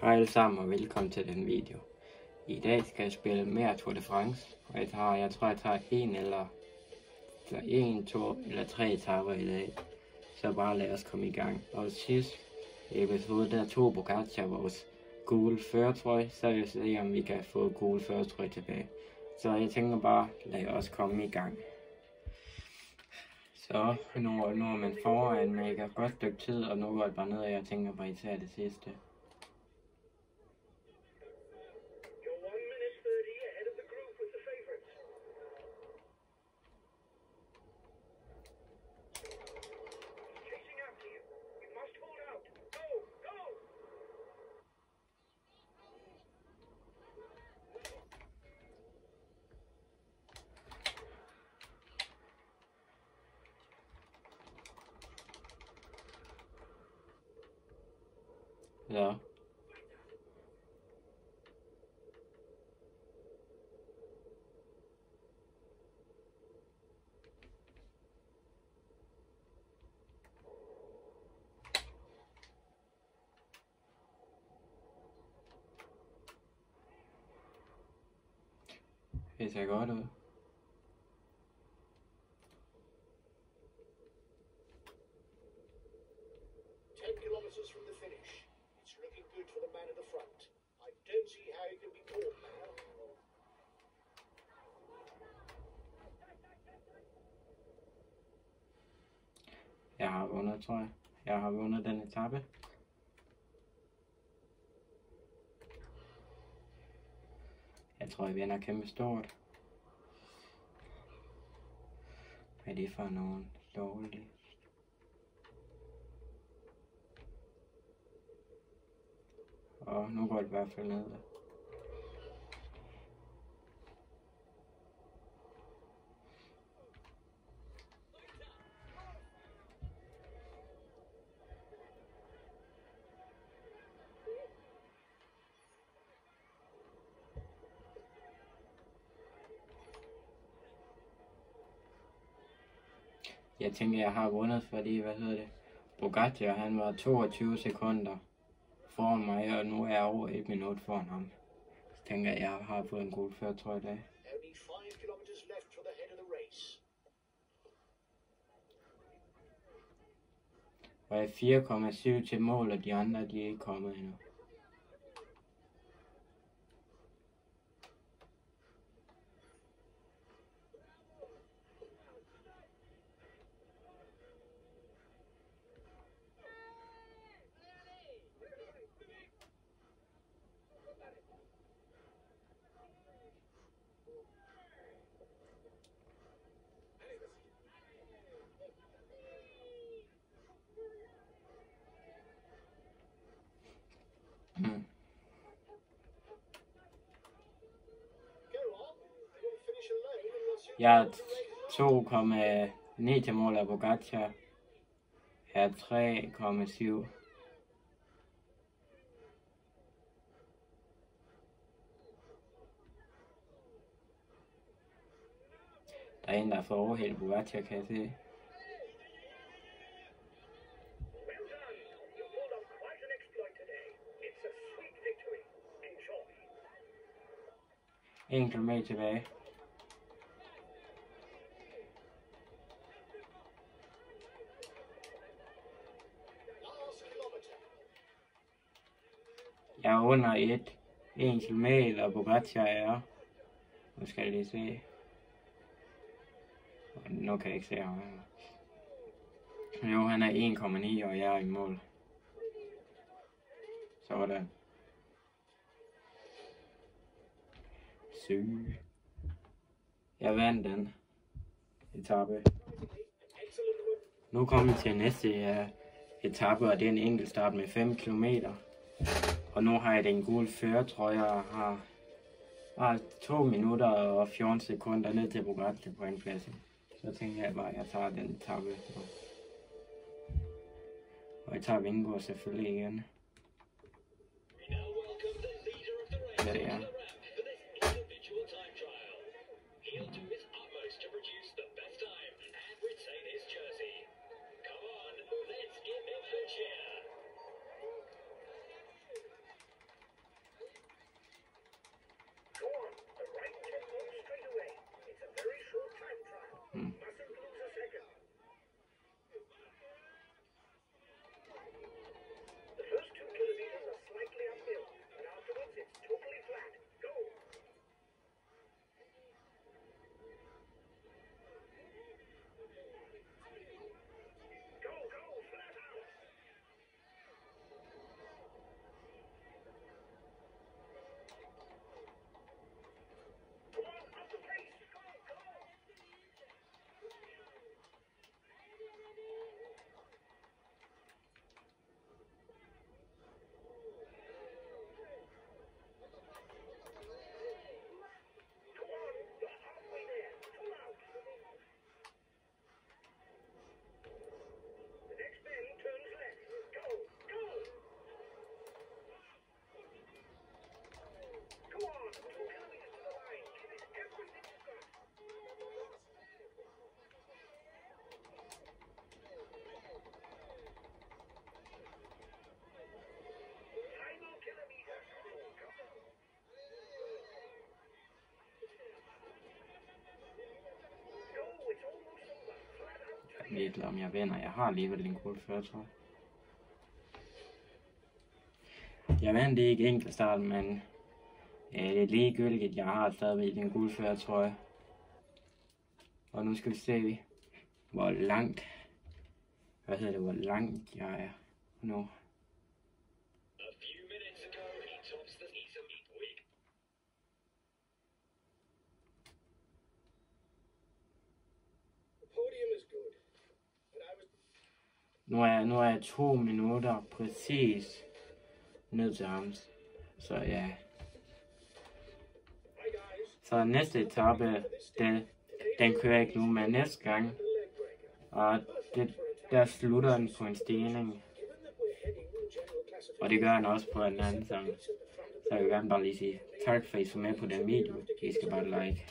Hej alle sammen og velkommen til den video. I dag skal jeg spille mere Tour de France, og jeg tror jeg tager en, to eller tre etaper i dag. Så bare lad os komme i gang. Og sidst i episode der tog Pogačar vores gule førertrøje, så vil jeg se om vi kan få gule førertrøje tilbage. Så jeg tænker bare, lad os komme i gang. Så nu er man foran med et godt stykke tid, og nu går det bare ned, og jeg tænker bare især det sidste. Ja. Det ser godt ud. Jeg har vundet, tror jeg. Jeg har vundet den etape. Jeg tror, jeg vinder kæmpe stort. Hvad er det for nogen dårlige? Og nu går det i hvert fald ned. Jeg tænker, jeg har vundet, fordi, Pogačar, han var 22 sekunder foran mig, og nu er jeg over 1 minut foran ham. Så tænker jeg har fået en god førertrøje i dag. Og jeg er 4,7 til mål, og de andre, de er ikke kommet endnu. Jeg er 2,9 til mål af Pogačar. Jeg er 3,7. Der er en, der er for overhældet Pogačar, kan jeg se. En kilometer tilbage. Jeg er under 1 kilometer, og Pogačar er. Nu skal jeg lige se. Nu kan jeg ikke se ham. Jo, han er 1,9, og jeg er i mål. Sådan. Syg. Jeg vandt den etape. Nu kommer vi til næste etape, og det er en enkeltstart med 5 kilometer. Og nu har jeg den gule førertrøje, og har 2 minutter og 14 sekunder ned til Pogačar på andenpladsen. Så tænker jeg bare, at jeg tager den etape. Og jeg tager Vingård selvfølgelig igen. Ja. ligeglad om jeg vinder. Jeg har alligevel en guldførertrøje. Jeg vandt ikke enkeltstart, men det er ligegyldigt. Jeg har stadigvæk en guldførertrøje. Og nu skal vi se, hvor langt jeg er nu. Nu er jeg 2 minutter præcis ned til ham. Så ja. Så næste etape, den kører jeg ikke nu, men næste gang. Og der slutter den på en stigning. Og det gør den også på en anden sang. Så jeg vil gerne bare lige sige tak for at I så med på den video. I skal bare like.